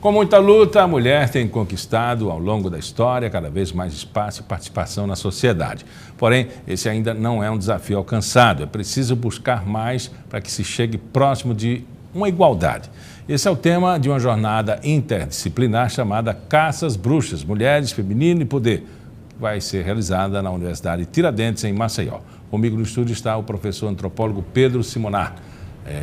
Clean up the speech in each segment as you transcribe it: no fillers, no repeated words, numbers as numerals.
Com muita luta, a mulher tem conquistado ao longo da história cada vez mais espaço e participação na sociedade. Porém, esse ainda não é um desafio alcançado. É preciso buscar mais para que se chegue próximo de uma igualdade. Esse é o tema de uma jornada interdisciplinar chamada Caça às Bruxas, Mulheres, Feminino e Poder, que vai ser realizada na Universidade Tiradentes, em Maceió. Comigo no estúdio está o professor antropólogo Pedro Simonar,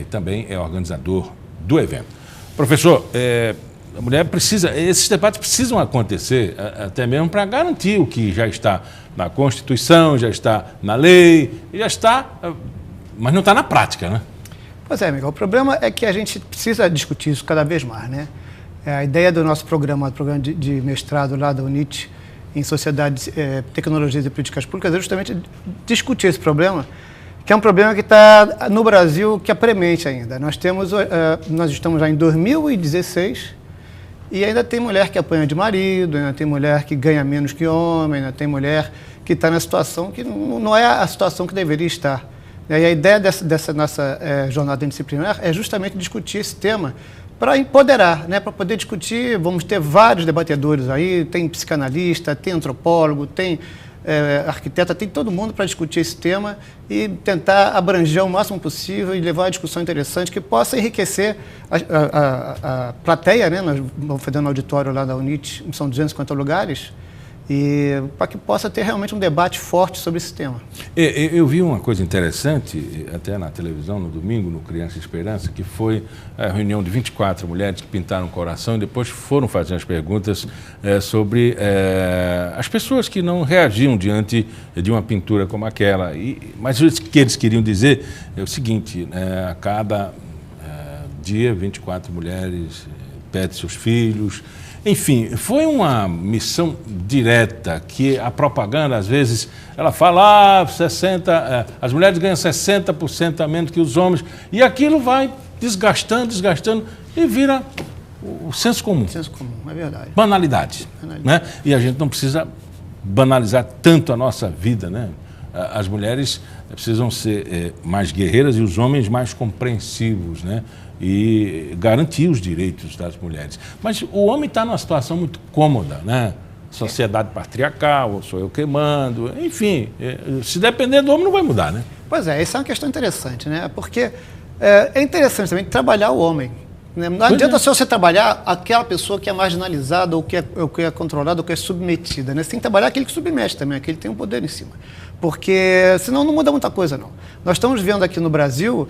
e também é organizador do evento. Professor, a mulher precisa, esses debates precisam acontecer até mesmo para garantir o que já está na Constituição, já está na lei, já está, mas não está na prática, né? Pois é, Miguel, o problema é que a gente precisa discutir isso cada vez mais, né? A ideia do nosso programa de mestrado lá da UNIT em Sociedades, Tecnologias e Políticas Públicas é justamente discutir esse problema, que é um problema que está no Brasil, que é premente ainda. Nós estamos já em 2016 e ainda tem mulher que apanha de marido, ainda tem mulher que ganha menos que homem, ainda tem mulher que está na situação que não é a situação que deveria estar. E a ideia dessa nossa jornada interdisciplinar é justamente discutir esse tema para empoderar, né? Para poder discutir. Vamos ter vários debatedores aí, tem psicanalista, tem antropólogo, tem arquiteta, tem todo mundo para discutir esse tema e tentar abranger o máximo possível e levar uma discussão interessante que possa enriquecer a plateia, né? Nós vamos fazer um auditório lá da UNIT, são 250 lugares, e para que possa ter realmente um debate forte sobre esse tema. Eu vi uma coisa interessante, até na televisão, no domingo, no Criança Esperança, que foi a reunião de 24 mulheres que pintaram o coração e depois foram fazer as perguntas sobre as pessoas que não reagiam diante de uma pintura como aquela. Mas o que eles queriam dizer é o seguinte, a cada dia 24 mulheres pedem seus filhos. Enfim, foi uma missão direta que a propaganda, às vezes, ela fala, as mulheres ganham 60% a menos que os homens, e aquilo vai desgastando e vira o senso comum. Senso comum, é verdade. Banalidade. Né? E a gente não precisa banalizar tanto a nossa vida, né? As mulheres precisam ser mais guerreiras e os homens mais compreensivos, né? E garantir os direitos das mulheres. Mas o homem está numa situação muito cômoda, né? Sociedade patriarcal, sou eu que mando, enfim, se depender do homem não vai mudar, né? Pois é, essa é uma questão interessante, né? Porque é interessante também trabalhar o homem. Né? Não adianta só você trabalhar aquela pessoa que é marginalizada ou que é controlada ou que é submetida, né? Você tem que trabalhar aquele que submete também, aquele que tem um poder em cima. Porque senão não muda muita coisa, não. Nós estamos vendo aqui no Brasil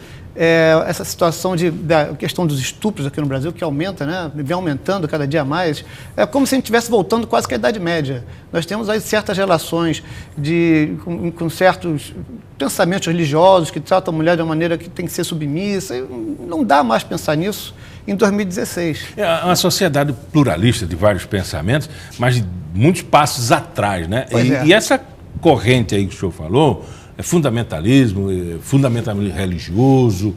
essa situação da questão dos estupros aqui no Brasil, que aumenta, né? Vem aumentando cada dia mais. É como se a gente estivesse voltando quase que à Idade Média. Nós temos aí certas relações com certos pensamentos religiosos que tratam a mulher de uma maneira que tem que ser submissa. Não dá mais pensar nisso em 2016. É uma sociedade pluralista de vários pensamentos, mas de muitos passos atrás, né? E essa corrente aí que o senhor falou, fundamentalismo religioso,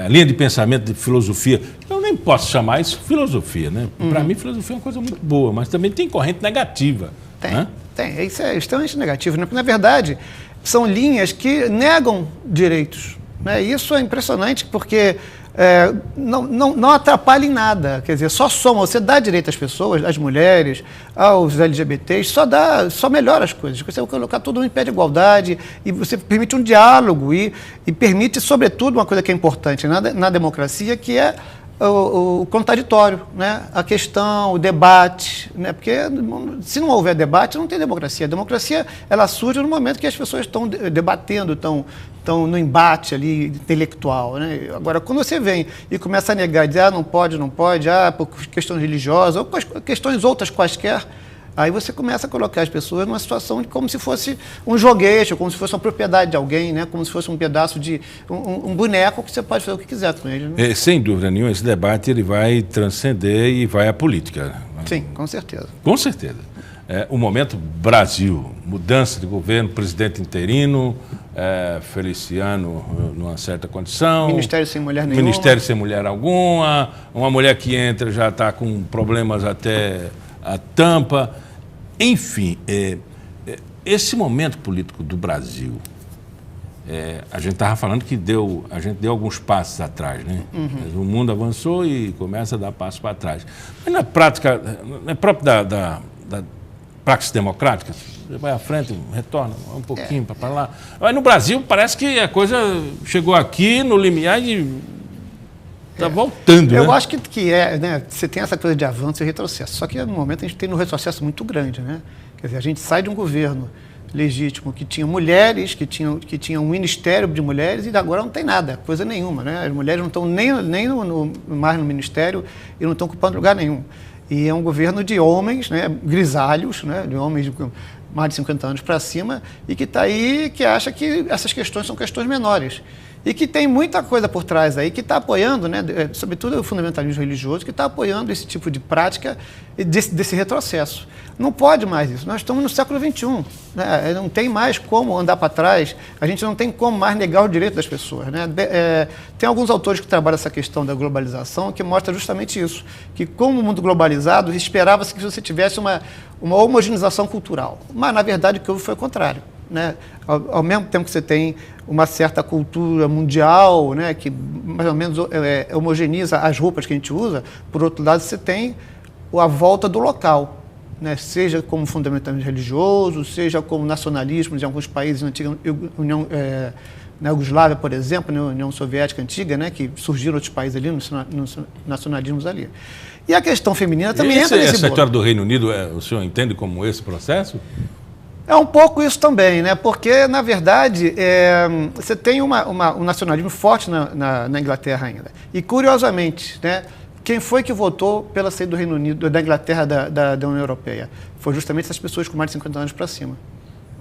a linha de pensamento de filosofia, eu nem posso chamar isso filosofia, né? Para mim, filosofia é uma coisa muito boa, mas também tem corrente negativa. Tem, isso é extremamente negativo, né? Porque, na verdade, são linhas que negam direitos, né? Isso é impressionante porque não atrapalha em nada, quer dizer, você dá direito às pessoas, às mulheres, aos LGBTs, só melhora as coisas. Você vai colocar todo mundo em pé de igualdade e você permite um diálogo e permite, sobretudo, uma coisa que é importante na democracia, que é o contraditório, né? A questão, o debate, né? Porque se não houver debate, não tem democracia. A democracia, ela surge no momento que as pessoas estão debatendo, estão no embate ali intelectual, né? Agora, quando você vem e começa a negar, dizer, não pode, por questões religiosas, ou questões outras quaisquer, aí você começa a colocar as pessoas numa situação como se fosse um joguete, como se fosse uma propriedade de alguém, né? Como se fosse um pedaço de um boneco que você pode fazer o que quiser com ele. Né? Sem dúvida nenhuma, esse debate ele vai transcender e vai à política. Sim, com certeza. Com certeza. O momento Brasil, mudança de governo, presidente interino, Feliciano numa certa condição. Ministério sem mulher nenhuma. Ministério sem mulher alguma. Uma mulher que entra já está com problemas até a tampa. Enfim, esse momento político do Brasil, a gente estava falando que a gente deu alguns passos atrás, né? Mas o mundo avançou e começa a dar passos para trás. Mas na prática, não é próprio da praxis democrática? Você vai à frente, retorna um pouquinho para lá. Mas no Brasil parece que a coisa chegou aqui no limiar e está voltando. Eu né? acho que né? Você tem essa coisa de avanço e retrocesso. Só que no momento a gente tem um retrocesso muito grande, né? Quer dizer, a gente sai de um governo legítimo que tinha mulheres, que tinha um ministério de mulheres e agora não tem nada, coisa nenhuma, né? As mulheres não estão nem mais no ministério e não estão ocupando lugar nenhum. E é um governo de homens, né, grisalhos, né, de homens de mais de 50 anos para cima e que está aí, que acha que essas questões são questões menores. E que tem muita coisa por trás aí, que está apoiando, né, sobretudo o fundamentalismo religioso, que está apoiando esse tipo de prática e desse retrocesso. Não pode mais isso. Nós estamos no século XXI. Né? Não tem mais como andar para trás, a gente não tem como mais negar o direito das pessoas. Né? Tem alguns autores que trabalham essa questão da globalização que mostram justamente isso, que como o mundo globalizado, esperava-se que você tivesse uma homogeneização cultural. Mas, na verdade, o que houve foi o contrário. Né? Ao mesmo tempo que você tem uma certa cultura mundial, né, que mais ou menos homogeneiza as roupas que a gente usa, por outro lado você tem a volta do local, né, seja como fundamentalismo religioso, seja como nacionalismo em alguns países na antiga União, na Iugoslávia, por exemplo, na União Soviética antiga, né, que surgiram outros países ali, nos nacionalismos ali. E a questão feminina também entra nesse Essa história do Reino Unido, o senhor entende como esse processo? É um pouco isso também, né? Porque, na verdade, você tem um nacionalismo forte na Inglaterra ainda. E, curiosamente, né, quem foi que votou pela saída do Reino Unido, da Inglaterra da União Europeia? Foi justamente essas pessoas com mais de 50 anos para cima.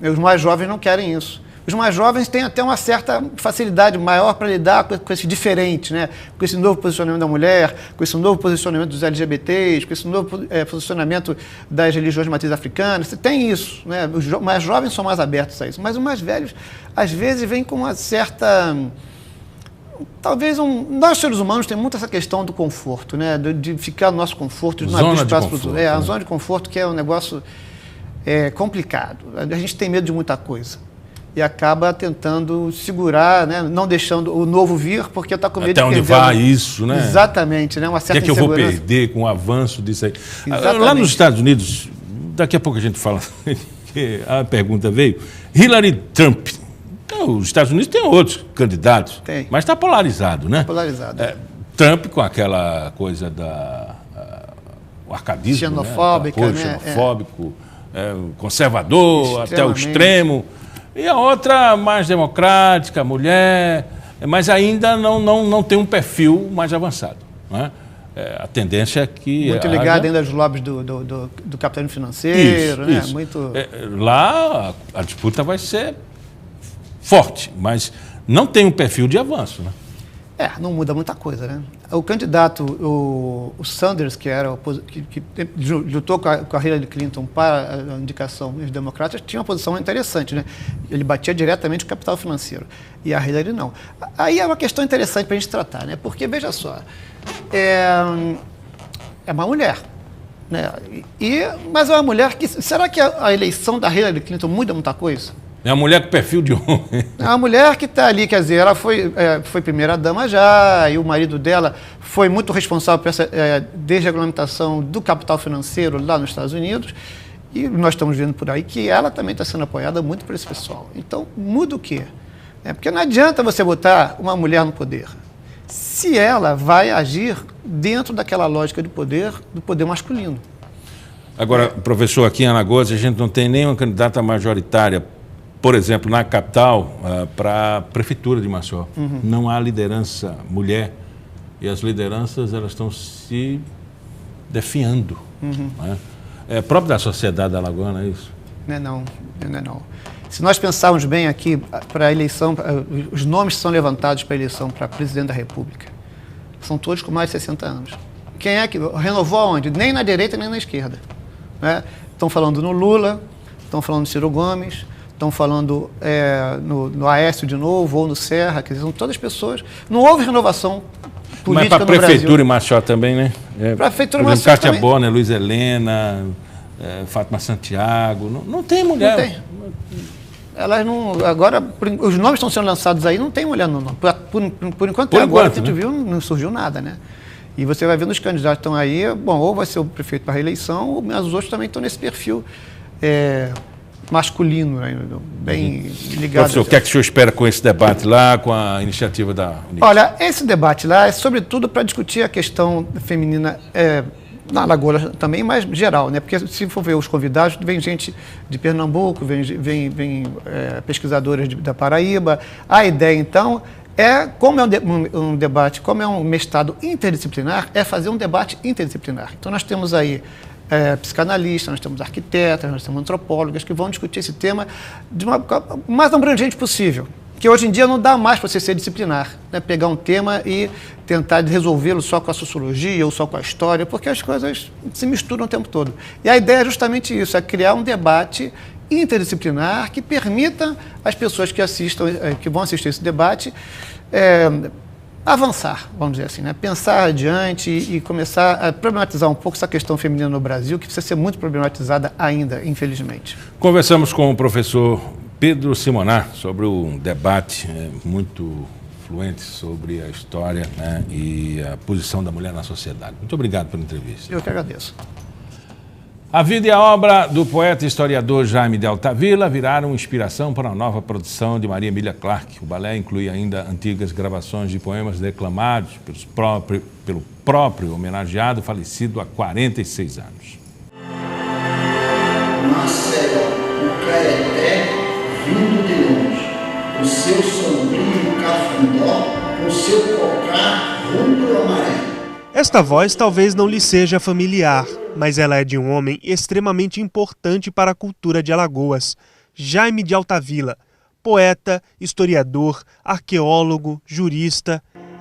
E os mais jovens não querem isso. Os mais jovens têm até uma certa facilidade maior para lidar com esse diferente, né? Com esse novo posicionamento da mulher, com esse novo posicionamento dos LGBTs, com esse novo posicionamento das religiões de matriz africana. Você tem isso, né? Os mais jovens são mais abertos a isso, mas os mais velhos, às vezes, vêm com uma certa... Talvez nós, seres humanos, temos muito essa questão do conforto, né? De ficar no nosso conforto, de não abrir espaço para tudo. A zona de conforto, que é um negócio complicado. A gente tem medo de muita coisa. E acaba tentando segurar, né? Não deixando o novo vir, porque está com medo de perder. Até onde vai isso, né? Exatamente, né? Uma certa insegurança. O que é que eu vou perder com o avanço disso aí? Exatamente. Lá nos Estados Unidos, daqui a pouco a gente fala, a pergunta veio, Hillary Trump. Então, os Estados Unidos tem outros candidatos, mas está polarizado, né? Polarizado. Trump com aquela coisa o arcadismo, xenofóbica, né? Xenofóbico, conservador até o extremo. E a outra mais democrática, mulher, mas ainda não tem um perfil mais avançado. Não é? A tendência é que... Muito ligado ainda aos lobbies do capitalismo financeiro. Isso. Muito... Lá a disputa vai ser forte, mas não tem um perfil de avanço. Né? Não muda muita coisa, né? O candidato, o Sanders, que lutou com a Hillary Clinton para a indicação dos democratas, tinha uma posição interessante, né? Ele batia diretamente o capital financeiro. E a Hillary não. Aí é uma questão interessante para a gente tratar, né? Porque, veja só, é uma mulher, né? Mas é uma mulher que... Será que a eleição da Hillary Clinton muda muita coisa? É uma mulher com perfil de homem. É uma mulher que está ali, quer dizer, ela foi primeira-dama já, e o marido dela foi muito responsável por essa desregulamentação do capital financeiro lá nos Estados Unidos, e nós estamos vendo por aí que ela também está sendo apoiada muito por esse pessoal. Então, muda o quê? Porque não adianta você botar uma mulher no poder, se ela vai agir dentro daquela lógica de poder, do poder masculino. Agora, professor, aqui em Alagoas a gente não tem nenhuma candidata majoritária, por exemplo, na capital, para a prefeitura de Maceió. Não há liderança mulher e as lideranças elas estão se definhando. Né? É próprio da sociedade alagoana, é isso? Não. Se nós pensarmos bem aqui, para a eleição, os nomes que são levantados para a eleição para presidente da República são todos com mais de 60 anos. Quem é que renovou aonde? Nem na direita, nem na esquerda. Né? Estão falando no Lula, estão falando no Ciro Gomes, estão falando no Aécio de novo, ou no Serra, quer dizer, são todas pessoas. Não houve renovação política no Brasil. Mas para a prefeitura em Maceió também, né? Prefeitura em Maceió Cátia Bonner, Luiz Helena, Fátima Santiago, não tem mulher. Elas não, agora, os nomes estão sendo lançados aí, não tem mulher no nome. Por enquanto, até agora que a gente viu, não surgiu nada, né? E você vai vendo os candidatos que estão aí, bom, ou vai ser o prefeito para a reeleição, mas os outros também estão nesse perfil masculino, né? Bem ligado. Professor, o que é que o senhor espera com esse debate lá, com a iniciativa da UNIT? Olha, esse debate lá é sobretudo para discutir a questão feminina na Alagoas também, mas geral, né? Porque se for ver os convidados, vem gente de Pernambuco, vem pesquisadores da Paraíba. A ideia, então, como é um debate, como é um mestrado interdisciplinar, é fazer um debate interdisciplinar. Então, nós temos aí psicanalistas, nós temos arquitetas, nós temos antropólogas que vão discutir esse tema de uma mais abrangente possível. Que hoje em dia não dá mais para você ser disciplinar, né? Pegar um tema e tentar resolvê-lo só com a sociologia ou só com a história, porque as coisas se misturam o tempo todo. E a ideia é justamente isso, é criar um debate interdisciplinar que permita às pessoas que vão assistir esse debate avançar, vamos dizer assim, né? Pensar adiante e começar a problematizar um pouco essa questão feminina no Brasil, que precisa ser muito problematizada ainda, infelizmente. Conversamos com o professor Pedro Simoná sobre um debate muito fluente sobre a história, né, e a posição da mulher na sociedade. Muito obrigado pela entrevista. Eu que agradeço. A vida e a obra do poeta e historiador Jaime de Altavilla viraram inspiração para a nova produção de Maria Emília Clarke. O balé inclui ainda antigas gravações de poemas declamados pelo próprio homenageado, falecido há 46 anos. Maceió, o Caeté, vindo de longe, o seu sombrio cafundó, o seu cocar rubro-amarelo. Esta voz talvez não lhe seja familiar, mas ela é de um homem extremamente importante para a cultura de Alagoas, Jaime de Altavilla, poeta, historiador, arqueólogo, jurista.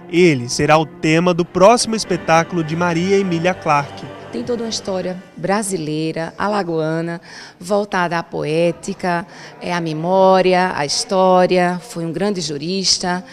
Ele será o tema do próximo espetáculo de Maria Emília Clarke. Tem toda uma história brasileira, alagoana, voltada à poética, à memória, à história, foi um grande jurista.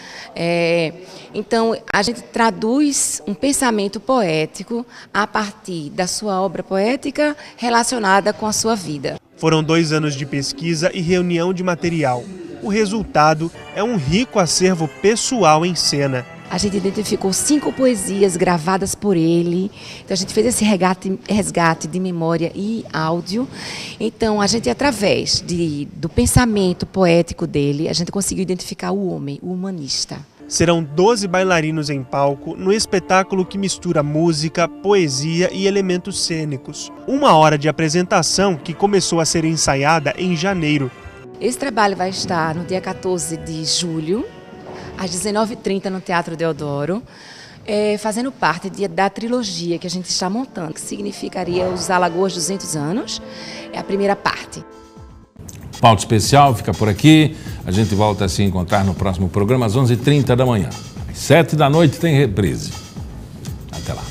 Então, a gente traduz um pensamento poético a partir da sua obra poética relacionada com a sua vida. Foram 2 anos de pesquisa e reunião de material. O resultado é um rico acervo pessoal em cena. A gente identificou 5 poesias gravadas por ele. Então, a gente fez esse resgate de memória e áudio. Então, a gente, através do pensamento poético dele, a gente conseguiu identificar o homem, o humanista. Serão 12 bailarinos em palco no espetáculo que mistura música, poesia e elementos cênicos. 1 hora de apresentação que começou a ser ensaiada em janeiro. Esse trabalho vai estar no dia 14 de julho, às 19h30 no Teatro Deodoro, fazendo parte da trilogia que a gente está montando, que significaria os Alagoas 200 anos, é a primeira parte. Pauta especial fica por aqui, a gente volta a se encontrar no próximo programa às 11h30 da manhã. Às 7 da noite tem reprise. Até lá.